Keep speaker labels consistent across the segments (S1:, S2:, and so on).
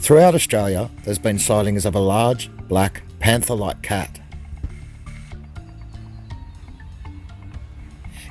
S1: Throughout Australia, there's been sightings of a large, black, panther-like cat.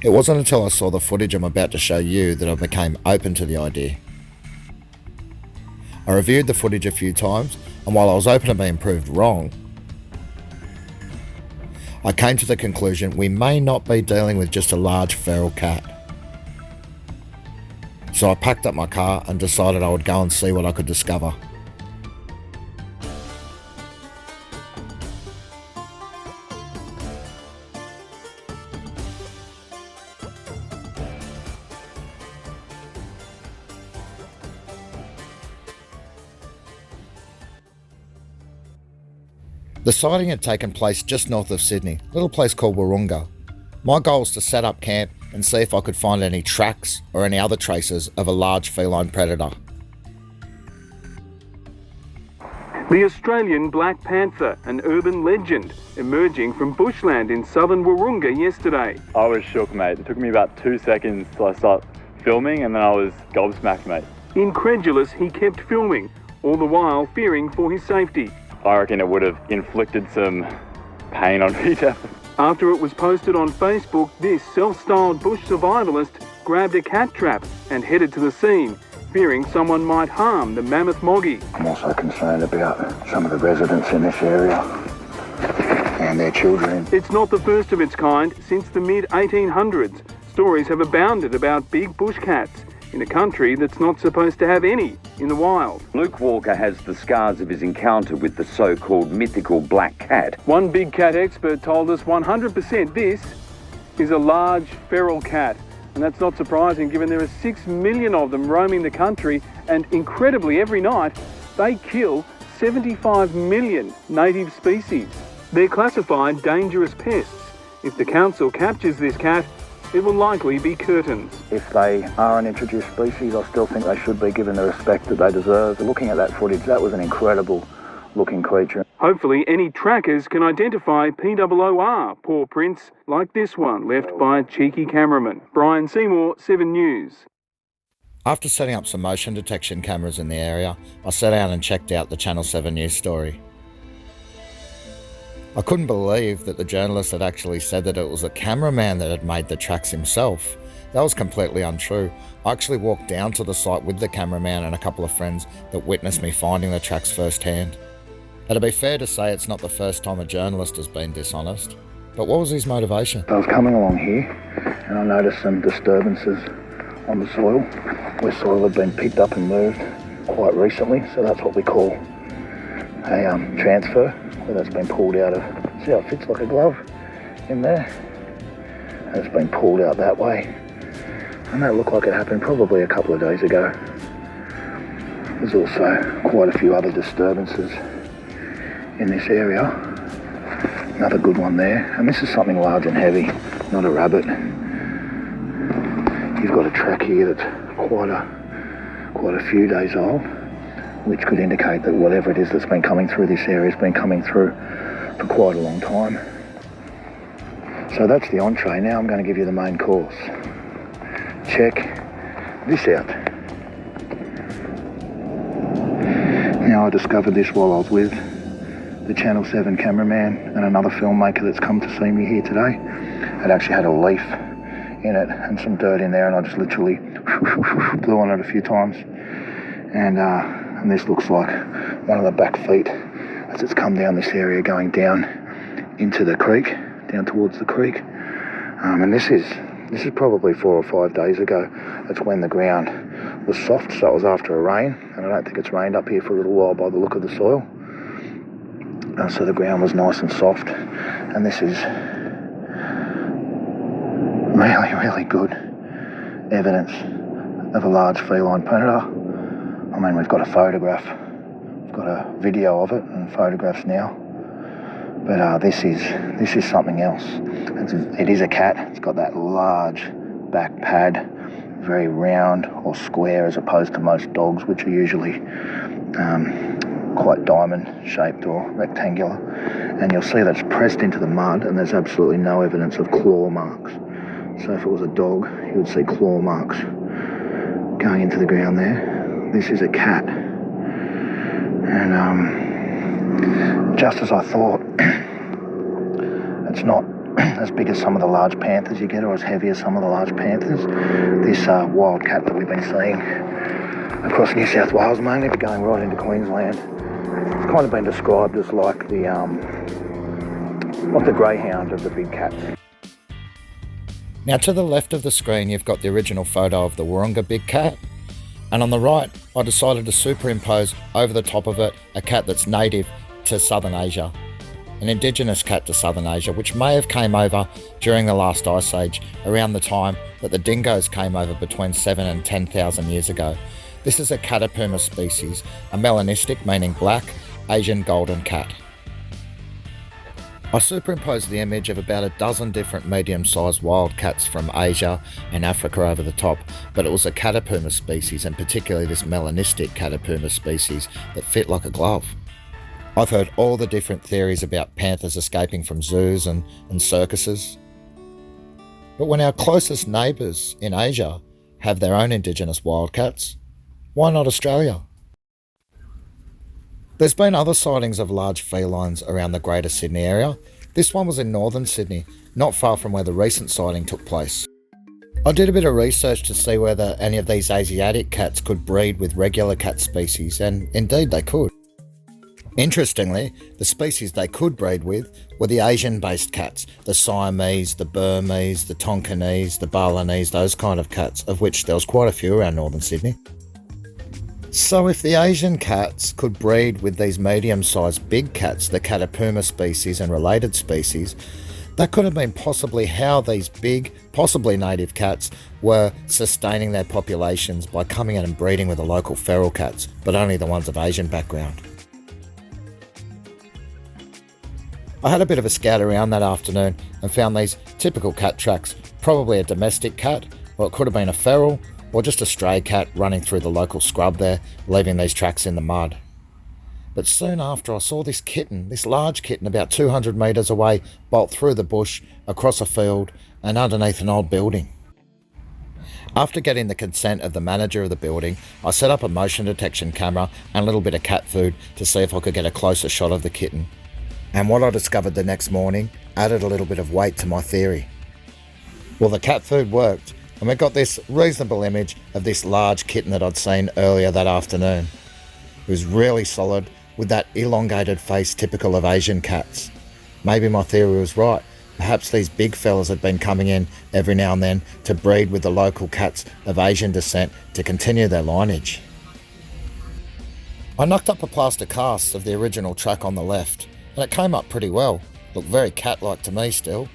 S1: It wasn't until I saw the footage I'm about to show you that I became open to the idea. I reviewed the footage a few times, and while I was open to being proved wrong, I came to the conclusion we may not be dealing with just a large feral cat. So I packed up my car and decided I would go and see what I could discover. The sighting had taken place just north of Sydney, a little place called Wahroonga. My goal was to set up camp and see if I could find any tracks or any other traces of a large feline predator.
S2: The Australian black panther, an urban legend, emerging from bushland in southern Wahroonga yesterday.
S3: I was shook, mate. It took me about 2 seconds till I started filming, and then I was gobsmacked, mate.
S2: Incredulous, he kept filming, all the while fearing for his safety.
S3: I reckon it would have inflicted some pain on me.
S2: After it was posted on Facebook, this self-styled bush survivalist grabbed a cat trap and headed to the scene, fearing someone might harm the mammoth moggy.
S4: I'm also concerned about some of the residents in this area and their children.
S2: It's not the first of its kind. Since the mid-1800s, stories have abounded about big bush cats in a country that's not supposed to have any in the wild.
S5: Luke Walker has the scars of his encounter with the so-called mythical black cat.
S2: One big cat expert told us 100% this is a large feral cat. And that's not surprising given there are 6 million of them roaming the country, and incredibly every night they kill 75 million native species. They're classified dangerous pests. If the council captures this cat, it will likely be curtains.
S4: If they are an introduced species, I still think they should be given the respect that they deserve. Looking at that footage, that was an incredible looking creature.
S2: Hopefully any trackers can identify POOR paw prints like this one left by a cheeky cameraman. Brian Seymour, 7 News.
S1: After setting up some motion detection cameras in the area, I sat down and checked out the Channel 7 News story. I couldn't believe that the journalist had actually said that it was a cameraman that had made the tracks himself. That was completely untrue. I actually walked down to the site with the cameraman and a couple of friends that witnessed me finding the tracks firsthand. Now, to be fair to say, it's not the first time a journalist has been dishonest. But what was his motivation?
S4: I was coming along here and I noticed some disturbances on the soil where soil had been picked up and moved quite recently. So that's what we call a transfer, where that's been pulled out of, see how it fits like a glove in there? And it's been pulled out that way. And that looked like it happened probably a couple of days ago. There's also quite a few other disturbances in this area. Another good one there. And this is something large and heavy, not a rabbit. You've got a track here that's quite a few days old, which could indicate that whatever it is that's been coming through this area has been coming through for quite a long time. So that's the entree. Now I'm going to give you the main course. Check this out. Now I discovered this while I was with the Channel 7 cameraman and another filmmaker that's come to see me here today. It actually had a leaf in it and some dirt in there, and I just literally blew on it a few times. And this looks like one of the back feet as it's come down this area going down into the creek, down towards the creek. And this is probably 4 or 5 days ago. That's when the ground was soft, so it was after a rain, and I don't think it's rained up here for a little while by the look of the soil. So the ground was nice and soft, and this is really, really good evidence of a large feline predator. I mean, we've got a photograph, we've got a video of it and photographs now, but this is something else. It is a cat. It's got that large back pad, very round or square as opposed to most dogs, which are usually quite diamond shaped or rectangular. And you'll see that's pressed into the mud, and there's absolutely no evidence of claw marks. So if it was a dog, you would see claw marks going into the ground there. This is a cat. And just as I thought, it's not as big as some of the large panthers you get, or as heavy as some of the large panthers. This wild cat that we've been seeing across New South Wales, mainly, but going right into Queensland, it's kind of been described as like the greyhound of the big cats.
S1: Now to the left of the screen you've got the original photo of the Wurrunga big cat, and on the right I decided to superimpose over the top of it a cat that's native to Southern Asia, an indigenous cat to Southern Asia, which may have came over during the last ice age, around the time that the dingoes came over between 7,000 and 10,000 years ago. This is a Catapuma species, a melanistic meaning black, Asian golden cat. I superimposed the image of about a dozen different medium-sized wild cats from Asia and Africa over the top, but it was a Catapuma species, and particularly this melanistic Catapuma species, that fit like a glove. I've heard all the different theories about panthers escaping from zoos and circuses. But when our closest neighbours in Asia have their own indigenous wildcats, why not Australia? There's been other sightings of large felines around the Greater Sydney area. This one was in northern Sydney, not far from where the recent sighting took place. I did a bit of research to see whether any of these Asiatic cats could breed with regular cat species, and indeed they could. Interestingly, the species they could breed with were the Asian-based cats, the Siamese, the Burmese, the Tonkinese, the Balinese, those kind of cats, of which there was quite a few around northern Sydney. So if the Asian cats could breed with these medium-sized big cats, the Catapuma species and related species, that could have been possibly how these big, possibly native cats were sustaining their populations by coming in and breeding with the local feral cats, but only the ones of Asian background. I had a bit of a scout around that afternoon and found these typical cat tracks, probably a domestic cat, or it could have been a feral, or just a stray cat running through the local scrub there, leaving these tracks in the mud. But soon after I saw this kitten, this large kitten about 200 metres away, bolt through the bush, across a field and underneath an old building. After getting the consent of the manager of the building, I set up a motion detection camera and a little bit of cat food to see if I could get a closer shot of the kitten. And what I discovered the next morning added a little bit of weight to my theory. Well, the cat food worked, and we got this reasonable image of this large kitten that I'd seen earlier that afternoon. It was really solid, with that elongated face typical of Asian cats. Maybe my theory was right. Perhaps these big fellas had been coming in every now and then to breed with the local cats of Asian descent to continue their lineage. I knocked up a plaster cast of the original track on the left, and it came up pretty well. Looked very cat-like to me still.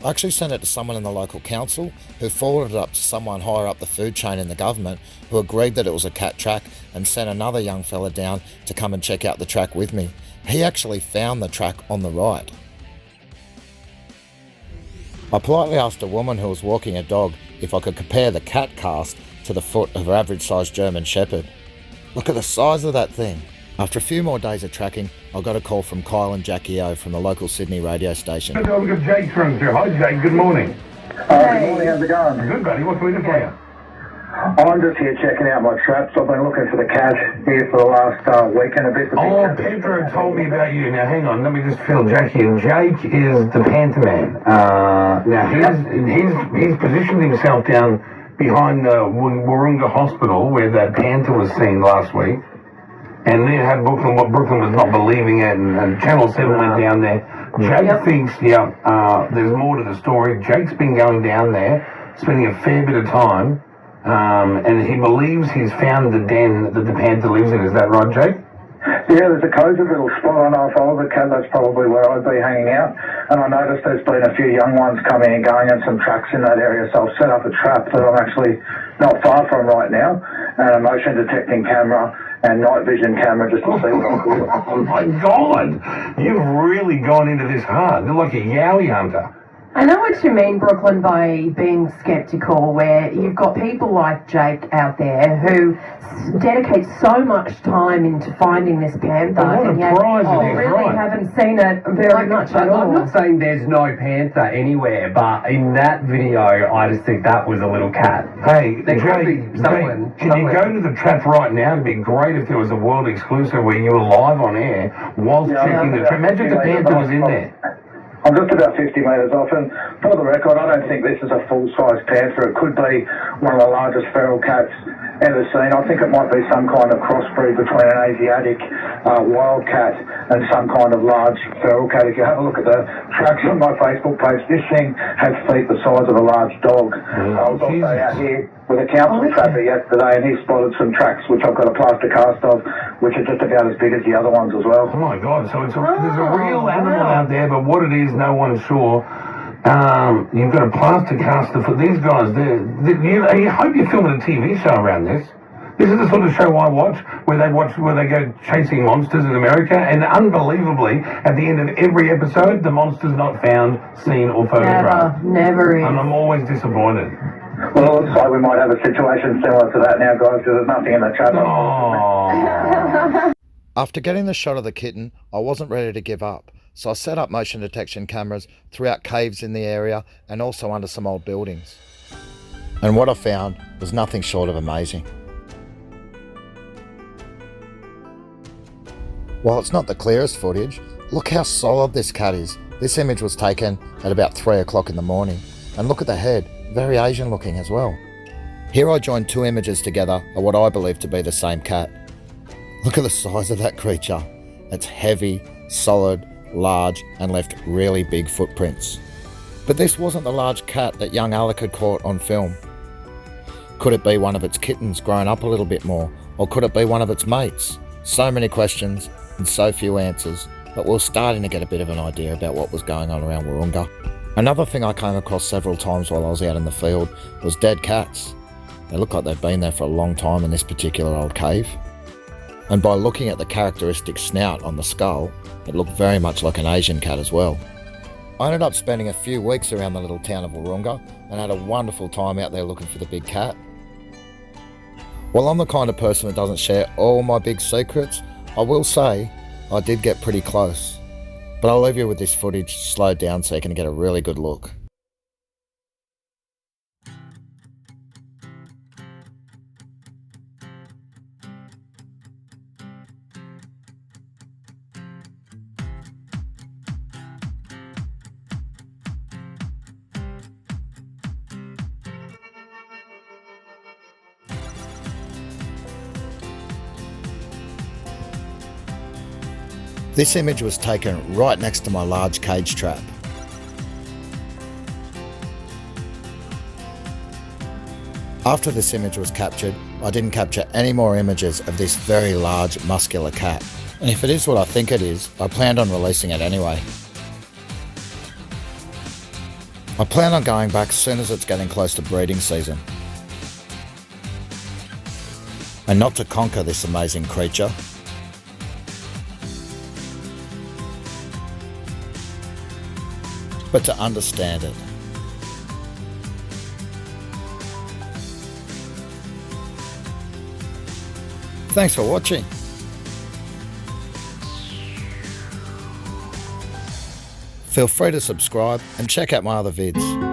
S1: I actually sent it to someone in the local council, who forwarded it up to someone higher up the food chain in the government, who agreed that it was a cat track and sent another young fella down to come and check out the track with me. He actually found the track on the right. I politely asked a woman who was walking a dog if I could compare the cat cast to the foot of her average-sized German Shepherd. Look at the size of that thing. After a few more days of tracking, I got a call from Kyle and Jackie O from the local Sydney radio station.
S6: I've got Jake through. Hi Jake, good morning.
S4: Good morning, how's it going?
S6: Good buddy, what can we do for you?
S4: I'm just here checking out my traps. I've been looking for the cat here for the last week and a bit.
S6: Oh, Pedro told me about you. Now hang on, let me just fill Jake in. Jake is the Panther man. Now he's positioned himself down behind the Wurrunga Hospital where that Panther was seen last week. And they had Brooklyn, what Brooklyn was not believing it, and Channel 7 went down there. Jake thinks, there's more to the story. Jake's been going down there, spending a fair bit of time, and he believes he's found the den that the Panther lives in. Is that right, Jake?
S4: Yeah, there's a cosy little spot. I know if I was a cat, that's probably where I'd be hanging out. And I noticed there's been a few young ones coming and going and some tracks in that area, so I've set up a trap that I'm actually not far from right now, and a motion detecting camera and night vision camera just to see what I'm doing.
S6: Oh my God, you've really gone into this hard. You're like a yowie hunter.
S7: I know what you mean, Brooklyn, by being sceptical, where you've got people like Jake out there who dedicate so much time into finding this panther,
S6: What a
S7: and
S6: prize it
S7: you
S6: is,
S7: really
S6: right.
S7: haven't seen it very much at all.
S8: I'm not saying there's no panther anywhere, but in that video, I just think that was a little cat.
S6: Hey,
S8: There could
S6: Jay,
S8: be someone
S6: can you go to the trap right now? It'd be great if there was a world exclusive where you were live on air whilst checking the trap. Imagine if the panther was in there.
S4: I'm just about 50 metres off, and for the record, I don't think this is a full-size panther. It could be one of the largest feral cats ever seen. I think it might be some kind of crossbreed between an Asiatic wildcat and some kind of large feral cat. If you have a look at the tracks on my Facebook page, this thing has feet the size of a large dog. I was also out here with a council trapper yesterday, and he spotted some tracks which I've got a plaster cast of, which are just about as big as the other ones as well.
S6: Oh my God! So there's a real animal out there, but what it is, no one's sure. You've got a plaster caster for these guys. I hope you're filming a TV show around this. This is the sort of show I watch, where they go chasing monsters in America, and unbelievably, at the end of every episode, the monster's not found, seen, or photographed.
S7: Never is.
S6: And I'm always disappointed.
S4: Well, it looks like we might have a situation similar to that now, guys, because there's nothing in the chat.
S6: Oh.
S1: After getting the shot of the kitten, I wasn't ready to give up, so I set up motion detection cameras throughout caves in the area and also under some old buildings. And what I found was nothing short of amazing. While it's not the clearest footage, look how solid this cat is. This image was taken at about 3 o'clock in the morning, and look at the head, very Asian looking as well. Here I joined two images together of what I believe to be the same cat. Look at the size of that creature. It's heavy, solid, large, and left really big footprints. But this wasn't the large cat that young Alec had caught on film. Could it be one of its kittens grown up a little bit more, or could it be one of its mates? So many questions and so few answers, but we're starting to get a bit of an idea about what was going on around Wahroonga. Another thing I came across several times while I was out in the field was dead cats. They look like they've been there for a long time in this particular old cave. And by looking at the characteristic snout on the skull, it looked very much like an Asian cat as well. I ended up spending a few weeks around the little town of Wahroonga and had a wonderful time out there looking for the big cat. While I'm the kind of person that doesn't share all my big secrets, I will say I did get pretty close. But I'll leave you with this footage slowed down so you can get a really good look. This image was taken right next to my large cage trap. After this image was captured, I didn't capture any more images of this very large muscular cat. And if it is what I think it is, I planned on releasing it anyway. I plan on going back as soon as it's getting close to breeding season. And not to conquer this amazing creature, but to understand it. Thanks for watching. Feel free to subscribe and check out my other vids.